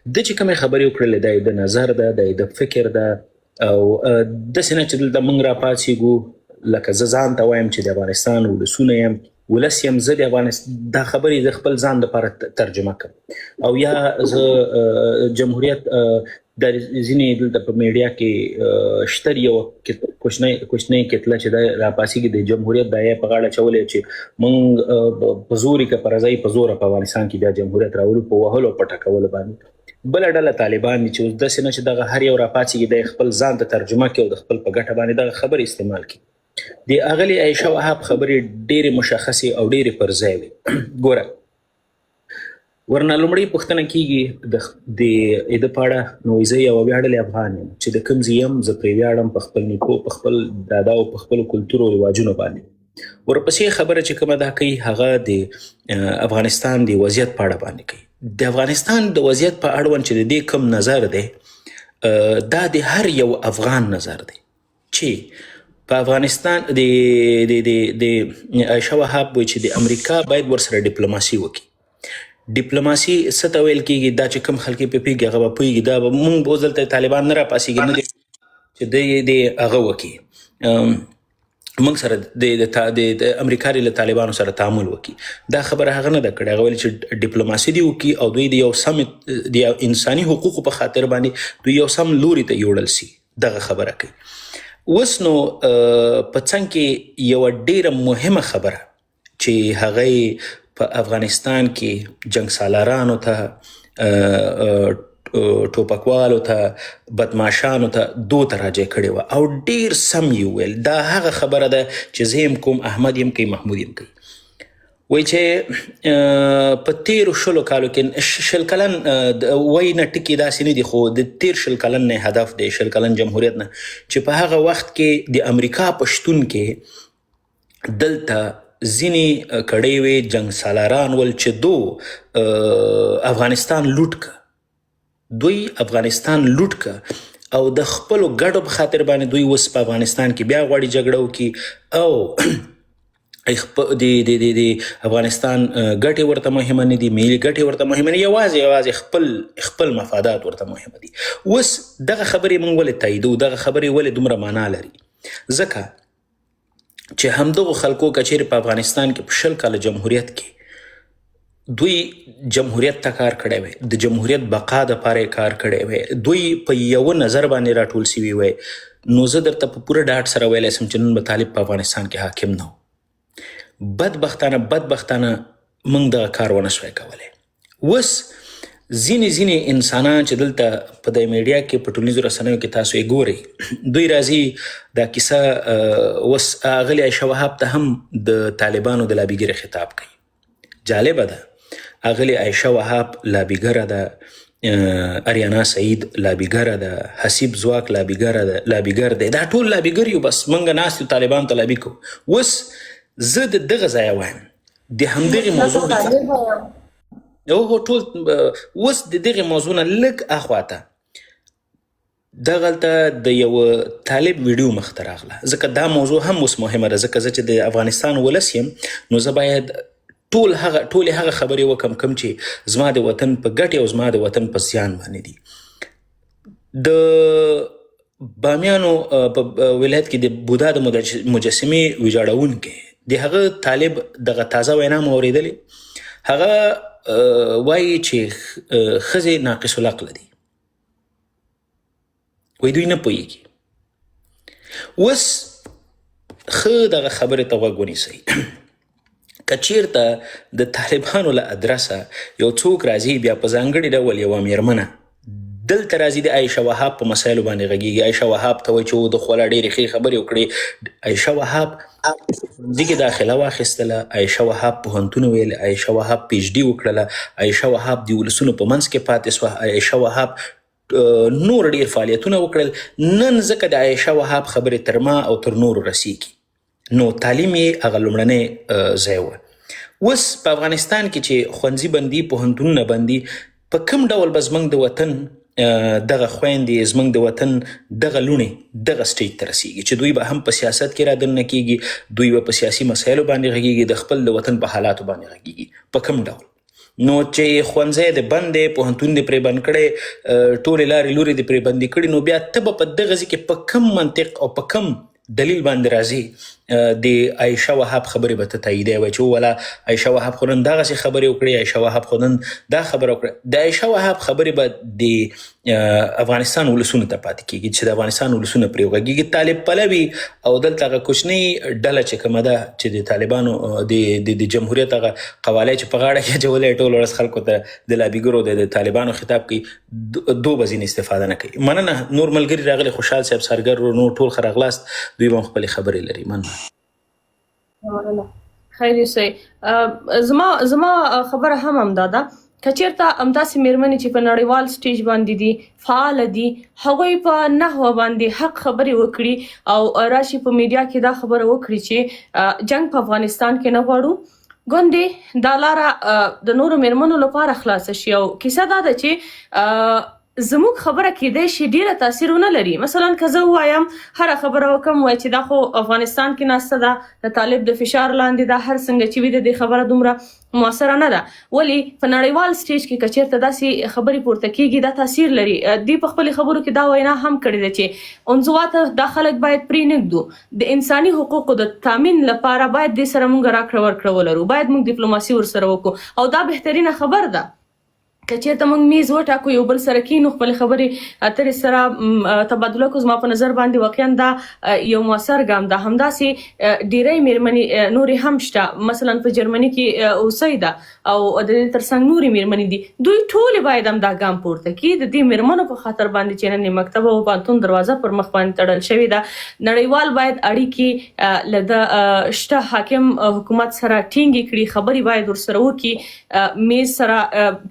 د چې کومې خبرې وکړلې دا یې د نظر ده، دا یې د فکر ده، او داسې نه چې دلته موږ راپاڅېږو لکه زه ځان ته وایم چې د افغانستان ولسونه یم، ولس یم، زه د افغانستان دا خبرې د خپل ځان لپاره ترجمه کړم، او یا زه جمهوریت د ځینې دلته په میډیا کې شته یو کوچنۍ کتله چې دا راپاڅېږي د جمهوریت دا یې په غاړه اچولی چې موږ په زور که په رضایي په زوره په افغانستان کې بیا جمهوریت راولو په وهلو په ټکولو باندې. بله ډله طالبان دي چې اوس داسې نه چې دغه هر یو راپاڅېږي د خپل ځان ته ترجمه کړي او د خپل په ګټه باندې دغه خبرې استعمال کړي. د اغلې عایشه وهاب خبرې ډېرې مشخصې او ډېرې پر ځای وې. ګوره ورنه لومړی پوښتنه کېږي د په اړه، نو زه یو ویاړلی افغان یم چې د کوم ځای یم زه پرې ویاړم، په خپل نیکو، په خپل دادا او په خپلو کلتور او رواجونو باندې. ورپسې خبره چې کومه دا کوي هغه د افغانستان د وضعیت په اړه باندې کوي. د افغانستان د وضعیت په اړوند چې د دې کوم نظر دی دا د هر یو افغان نظر دی چې په افغانستان د عایشه وهاب وایي چې د امریکا باید ورسره ډیپلوماسي وکړي. ډیپلوماسي څه ته ویل کېږي؟ دا چې کوم خلک یې پوهېږي هغه به پوهېږي. دا به موږ به اوس دلته طالبان نه راپاڅېږي نه دی چې دی د هغه وکړي، موږ سره د امریکا له طالبانو سره تعامل وکړي. دا خبره هغه نه ده کړې. هغه ویل چې ډیپلوماسي دی وکړي او دوی د یو سم د انساني حقوقو په خاطر باندې دوی یو سم لوري ته یوړل سي. دغه خبره کوي. اوس نو په څنګ کې یوه ډېره مهمه خبره چې هغه په افغانستان کې جنګ سالارانو ته، ټوپکوالو ته، بدماشانو ته دو ته راجع کړې وه او ډېر سم یې وویل. دا هغه خبره ده چې زه یم کوم، احمد یم کوي، محمود یم کوي. وایي چې په تیرو 20 کالو کې 20 کلن وایي نه ټکي داسې نه دي، خو د تیر 20 کلن نه هدف دی، 20 کلن جمهوریت نه، چې په هغه وخت کې د امریکا په شتون کې دلته ځینې کړۍ وې جنګ سالاران ول چې افغانستان لوټ که، دوی افغانستان لوټ که او د خپلو ګټو په خاطر باندې دوی اوس په افغانستان کې بیا غواړي جګړه وکړي او د افغانستان ګټې ورته مهمه نه دي، ملي ګټې ورته مهمه نه، یوازې خپل مفادات ورته مهمه دي. اوس دغه خبرې موږ ولې تاییدو؟ دغه خبرې ولې دومره معنا لري؟ ځکه چې همدغو خلکو کچېرې په افغانستان کې په 20 کاله جمهوریت کې دوی جمهوریت ته کار کړی وی، د جمهوریت بقا دپاره یې کار کړی وی، دوی په یوه نظر باندې راټول سوي وی. نو زه درته په پوره ډاډ سره ویلی سم چې نن به طالب په افغانستان کې حاکم نه و. بدبختانه موږ دغه کار ونه سوی کولی. اوس ځینې انسانان چې دلته په د میډیا کې په ټولنیزو رسنیو کې تاسو یې ګورئ، دوی راځي دا کیسه اوس اغلې عایشه وهاب ته هم د طالبانو د لابیګرې خطاب کوي. جالبه ده، اغلې عایشه وهاب لابیګره ده، اریانا سعید لابیګره ده، حسیب ځواک لابیګر دی، دا ټول لابیګر یو، بس موږ ناست یو طالبانو ته لابي کوو. اوس زه د دغه ځایه وایم د همدغې موضوع ټول اوس د دغې موضوع نه لږ اخواته دغلته د یو طالب ویډیو مخته راغله، ځکه دا موضوع هم اوس مهمه ده، ځکه زه چې د افغانستان ولس یم نو زه باید ټولې هغه خبرې وکم کوم چې زما د وطن په ګټې او زما د وطن په زیان باندې دي. د بامیانو په ولایت کې د بودا د مجسمې ویجاړونکی د هغه طالب دغه تازه وینا مو اورېدلې، هغه وایي چې ښځې ناقص العقل دي، وایي دوی نه پوهېږي. اوس ښه دغه خبرې ته غوږ ونیسئ. که چیرته د طالبانو له ادرسه یو څوک راځي بیا په ځانګړي ډول یوه میرمنه دلته راځي د عایشه وهاب په مسایلو باندې غږیږي، عایشه وهاب ته وایي چې د خوله ډېرې ښې خبرې وکړې. عایشه وهاب ښوونځي کې داخله واخیستله، عایشه وهاب پوهنتون ویل، عایشه وهاب پی ایچ ډي وکړله، عایشه وهاب د ولسونو په منځ کې پاتې سوه، عایشه وهاب نور ډېر فعالیتونه وکړل. نن ځکه د عایشه وهاب خبرې تر ما او تر نورو رسیږي، نو تعلیم یې هغه لومړنی ځای وه. اوس په افغانستان کې چې ښوونځي بندي، پوهنتونونه بندي، په کوم ډول به زموږ د وطن دغه خویندې، زموږ د وطن دغه لوڼې دغه سټیج ته رسیږي چې دوی به هم په سیاست کې رادننه کیږي، دوی به په سیاسي مسایلو باندې غږیږي، د خپل د وطن په حالاتو باندې غږیږي. په کوم ډول؟ نو چې ښوونځی د بند دی، پوهنتون دې پرې بند کړی، ټولې لارې لورې دې پرې بندې کړي، نو بیا ته به په دغه ځای کې په کم منطق او په کم دلیل باندې راځي د عایشه وهاب خبرې به ته تاییدی وایي چې ولا عایشه وهاب خو نن دغسې خبرې وکړې، عایشه وهاب خو نن دا خبره وکړه. د عایشه وهاب خبرې به د افغانستان ولسونو ته پاتې کېږي چې د افغانستان ولسونه پرې وغږېږي. طالب پلوي او دلته هغه کوچنۍ ډله چې کومه ده چې د طالبانو د جمهوریت هغه قوالی چې په غاړه کې اچولی ټول ورځ خلکو ته د لابیګرو د طالبانو خطاب کوي، دو به ځینې استفاده نه کوي. مننه نور ملګري راغلي، خوشحال صاحب، سرګر، نور ټول ښه راغلاست، دوی به هم خپلې خبرې لري. مننه. خیر یوسئ. زما خبره هم همدا ده، که چېرته همداسې مېرمنې چې په نړیوال سټیج باندې دي، فعاله دي، هغوی په نحوه باندې حق خبرې وکړي او راشي په میډیا کې دا خبره وکړي چې جنګ په افغانستان کې نه غواړو، ګوندې دا لاره د نورو مېرمنو لپاره خلاصه شي. او کیسه دا ده چې زموږ خبره کېدای شي ډیره تاثیر ونه لري. مثلا که زه ووایم هره خبره وکم وای چې دا خو افغانستان کې ناسته ده، د طالب د فشار لاندې ده، هر څنګه چې وي د دې خبره دومره مؤثره نه ده. ولی په نړیوال سټیج کې که چېرته داسې خبرې پورته کېږي دا تاثیر لري. دوی په خپلې خبرو کې دا وینا هم کړې ده چې انزوا ته دا خلک باید پرې نږدو، د انساني حقوقو د تامین لپاره باید دې سره موږ راکړه ورکړه ولرو، باید موږ ډیپلوماسي ورسره وکړو، او دا بهترینه خبر ده. که چېرته موږ میز وټاکو، یو بل سره کینو، خپلې خبرې اترې سره تبادله کړو، زما په نظر باندې واقعا دا یو مؤثر ګام ده. همداسې ډیری مېرمنې نورې هم شته، مثلا په جرمني کې اوسۍ ده او د دې ترڅنګ نورې مېرمنې دي، دوی ټولې باید هم دا ګام پورته کړي د دې مېرمنو په خاطر باندې چې نن مکتب او پوهنتون دروازه پر مخ باندې تړل شوې ده. نړیوال باید اړیکې له د شته حاکم حکومت سره ټینګې کړي، خبرې باید ورسره وکړي، میز سره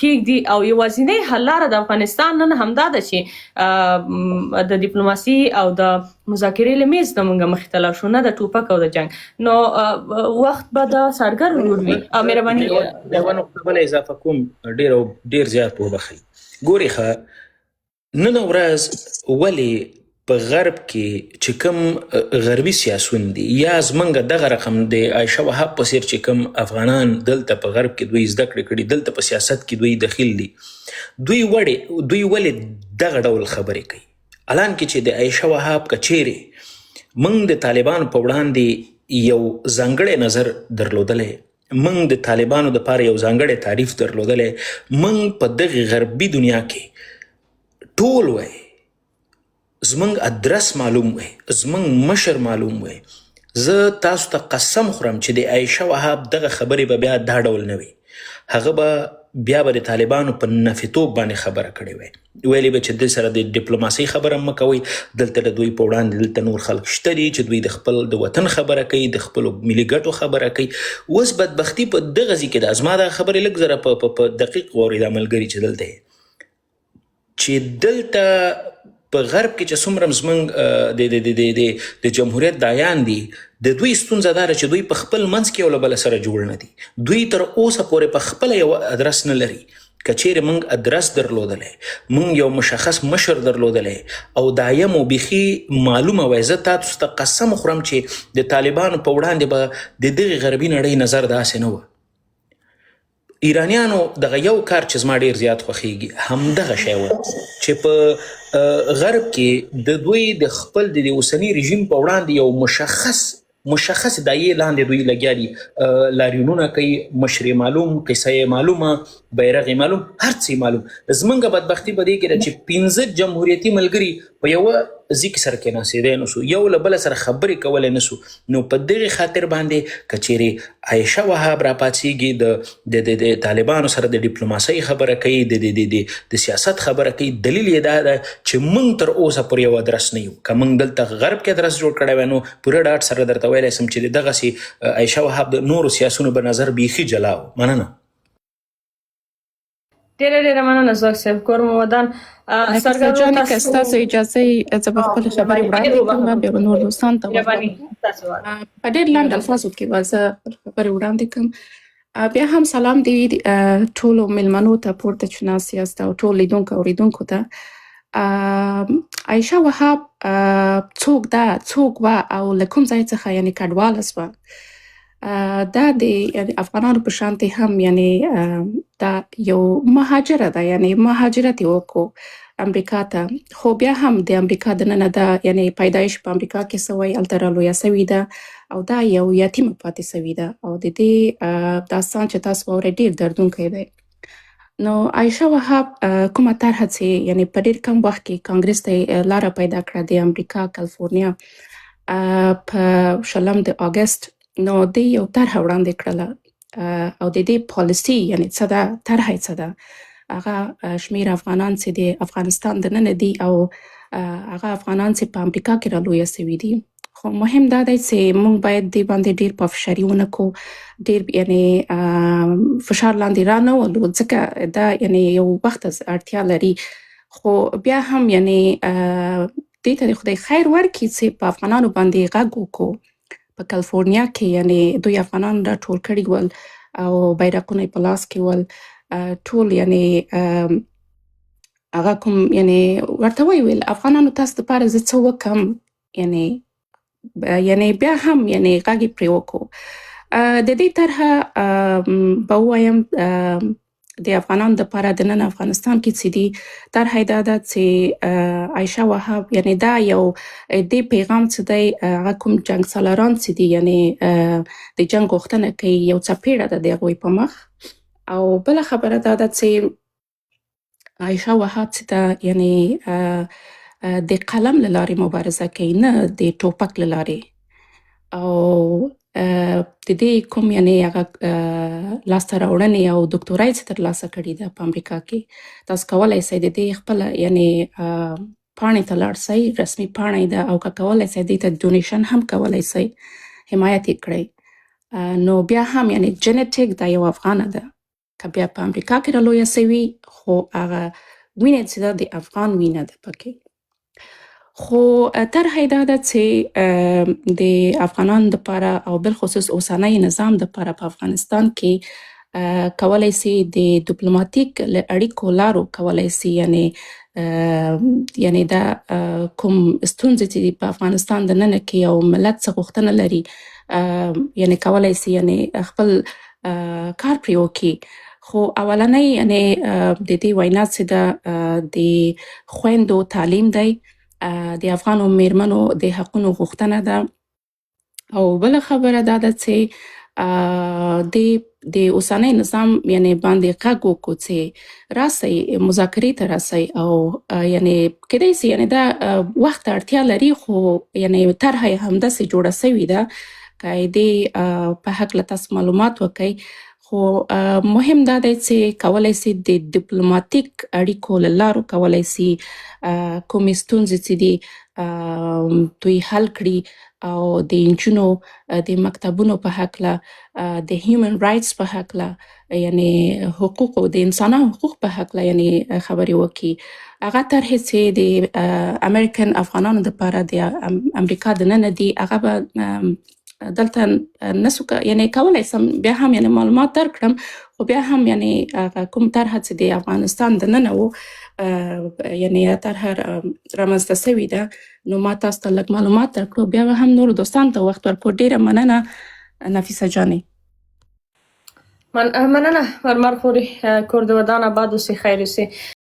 کېږدي، او یوازینۍ حل لاره د افغانستان نن همدا ده چې د ډیپلوماسي او د مذاکرې له میز نه موږ مخې ته لاړ شو، نه د ټوپک او د جنګ. نو وخت به د سرګر ورور وي. مهرباني یوه بله اضافه کوم، ډېر زیات وبخئ. ګورئ ښه، نن ورځ ولې په غرب کې چې کوم غربي سیاسون دي یا زمونږ دغه رقم د عایشه وهاب په څېر چې کوم افغانان دلته په غرب کې دوی زده کړې کړي، دلته په سیاست کې دوی دخیل دي، دوی ولې دغه ډول خبرې کوي؟ الان کې چې د عایشه وهاب که چیرې موږ د طالبانو په وړاندې یو ځانګړی نظر درلودلی، موږ د طالبانو دپاره یو ځانګړی تعریف درلودلی، موږ په دغې غربي دنیا کې ټول وای زمونږ ادرس معلوم وای، زمونږ مشر معلوم وای، زه تاسو ته قسم خورم چې د عایشه وهاب دغه خبرې به بیا دا ډول نه وي، هغه به بیا به د طالبانو په نفیتوب باندې خبره کړې وای، ویلې به چې دې سره د ډیپلوماسۍ خبره مه کوئ، دلته د دوی په وړاندې دلته نور خلک شته دي چې دوی د خپل د وطن خبره کوي، د خپلو ملي ګټو خبره کوي. اوس بدبختي په دغه ځای کې ده. زما دغه خبرې لږ زره په دقیق واورئ دا ملګري چې دلته چې دلته په غرب کې چې څومره زموږ د جمهوریت دایان دي، د دوی ستونزه دا ده چې دوی په خپل منځ کې یو له بله سره جوړ نه دي. دوی تر اوسه پورې په خپله یو ادرس نه لري. که چیرې موږ ادرس درلودلی، موږ یو مشخص مشر درلودلی او دایم و بیخي معلومه وای، زه تاسو ته قسم خورم چې د طالبانو په وړاندې به د دغې غربي نړۍ نظر داسې نه وه. ایرانیانو دغه یو کار چې زما ډېر زیات خوښیږي همدغه شی و چې په غرب کې د دوی د خپل د اوسني رژیم په وړاندې یو مشخص دایې لاندې دوی لګیا دي، لاریونونه کوي، مشرې معلوم، قصه یې معلومه، بیرغ یې معلوم، هر څه یې معلوم. زمونږ بدبختي په دې کې ده چې 15 جمهوریتي ملګري په یوه ځای کې سره کېناستېدی نه سو، یو له بله سره خبرې کولی نه سو. نو په دغې خاطر باندې که چیرې عایشه وهاب راپاڅېږي، د طالبانو سره د ډیپلوماسۍ خبره کوي، د سیاست خبره کوي، دلیل یې دا ده چې موږ تر اوسه پورې یو ادرس نه یو. که موږ دلته غرب کې ادرس جوړ کړی وای نو پوره ډاډ سره درته ویلی سم چې دغسې عایشه وهاب د نورو سیاسونو به نظر بیخي جلا و. مننه. ډېره مننه زوک صاحب، کور مو ودان. جانې که ستاسو اجازه یې زه به خپلې خبرې وړاندې کړم، بیا به نور دوستان ته په ډېر لنډ الفاظو کې به زه خپلې خبرې وړاندې کړم. بیا هم سلام دی ټولو مېلمنو ته پورته چې ناست یاست او ټول لیدونکو اورېدونکو ته. عایشه وهاب څوک ده، څوک وه او له کوم ځای څخه یعنې کډواله سوه؟ دا د یعنی افغانانو په شانتي هم یعنی دا یو مهاجره ده، یعنی مهاجرت یې وکړو امریکا ته، خو بیا هم د امریکا دننه دا یعنی پیدایش په امریکا کې سوی، هلته رالویه سوې ده او دا یو یتیمه پاتې سوې ده او د دې داستان چې تاسو واورئ ډېر دردونکی دی. نو عایشه وهاب کومه طرحه چې یعنی په ډېر کم وخت کې کانګرس ته لاره پیدا کړه د امریکا کالیفورنیا په 20 د اګست، نو دې یو طرحه وړاندې کړله او د دې پالیسي یعنی څه ده، طرحه یې څه ده، هغه شمېر افغانان چې د افغانستان دننه دي او هغه افغانان چې په امریکا کې رالویه سوي دي. خو مهم دا دی چې موږ باید دې باندې ډېر پافشاري ونه کړو، ډېر یعنی فشار لاندې را نه ولو، ځکه دا یعنی یو وخت اړتیا لري. خو بیا هم یعنی دې ته د خدای خیر ورکړي چې په افغانانو باندې غږ وکړو. په کالیفورنیا کې یعنی دوی افغانان راټول کړي ول او بیرغونه یې په لاس کې ول، ټول یعنی هغه کوم یعنی ورته ویل افغانانو تاسو دپاره زه څه وکړم، یعنی بیا هم یعنی غږ یې پرې وکړو. د دې طرحه به ووایم د افغانانو دپاره دننه افغانستان کې چې دي، طرحه یې دا ده چې عایشه وهاب یعنی دا یو دې پیغام چې دی هغه کوم جنګ سالاران چې دي یعنی د جنګ غوښتنه کوي، یو څپېړه ده د هغوی په مخ. او بله خبره دا ده چې عایشه وهاب چې ده یعنی د قلم له لارې مبارزه کوي، نه د ټوپک له لارې. او د دې کوم یعنی هغه لاسته راوړنې او دکتورا یې چې ترلاسه کړې ده په امریکا کې، تاسو کولی شئ د دې خپله یعنی پاڼې ته لاړ شئ، رسمي پاڼه یې ده او که کولی شئ دې ته ډونیشن هم کولی شئ، حمایت یې کړئ. نو بیا هم یعنی جنټیک دا یو افغانه ده، که بیا په امریکا کې رالویه سوي خو هغه وینه چې ده د افغان وینه ده پکې. خو طرحه یې دا ده چې د افغانانو دپاره او بالخصوص اوسنی نظام دپاره په افغانستان کې کولی سي د ډیپلوماتیک له اړیکو لارو کولی سي یعنی دا کوم ستونزې چې په افغانستان دننه کې یو ملت څه غوښتنه لري یعنی کولی سي یعنی خپل کار پرې وکړي. خو اولنی یعنی د دې وینا چې ده د خویندو تعلیم دی، د افغانو میرمنو د حقونو غوښتنه ده. او بله خبره دا ده چې د اوسنی نظام یعنی باندې غږ وکړو چې راسئ مذاکرې ته راسئ او یعنی کیدای سي یعنی دا وخت اړتیا لري، خو یعنی طرحه یې همداسې جوړه سوې ده که یې دې په هکله تاسو معلومات وکئ. خو مهم دا دی چې کولی سي د ډیپلوماتیک اړیکو له لارو کولی سي کومې ستونزې چې دي دوی حل کړي او د نجونو د مکتبونو په هکله، د هیومن رایټس په هکله یعنی حقوقو د انسانانو حقوق په هکله یعنی خبرې وکړي. هغه طرحې چې د امریکن افغانانو دپاره د امریکا دننه دي، هغه به دلته نسو یعنی کولی سم بیا هم یعنی معلومات درکړم، خو بیا هم یعنی کوم طرحه چې د افغانستان دننه و یعنی طرحه رامنځته سوې ده، نو ما تاسو ته لږ معلومات درکړو، بیا به هم نورو دوستانو ته وخت ورکړو. ډېره مننه نفیسه جانې. مننه مرمر خوري، کور د ودان آباد اوسې، خیر اوسې.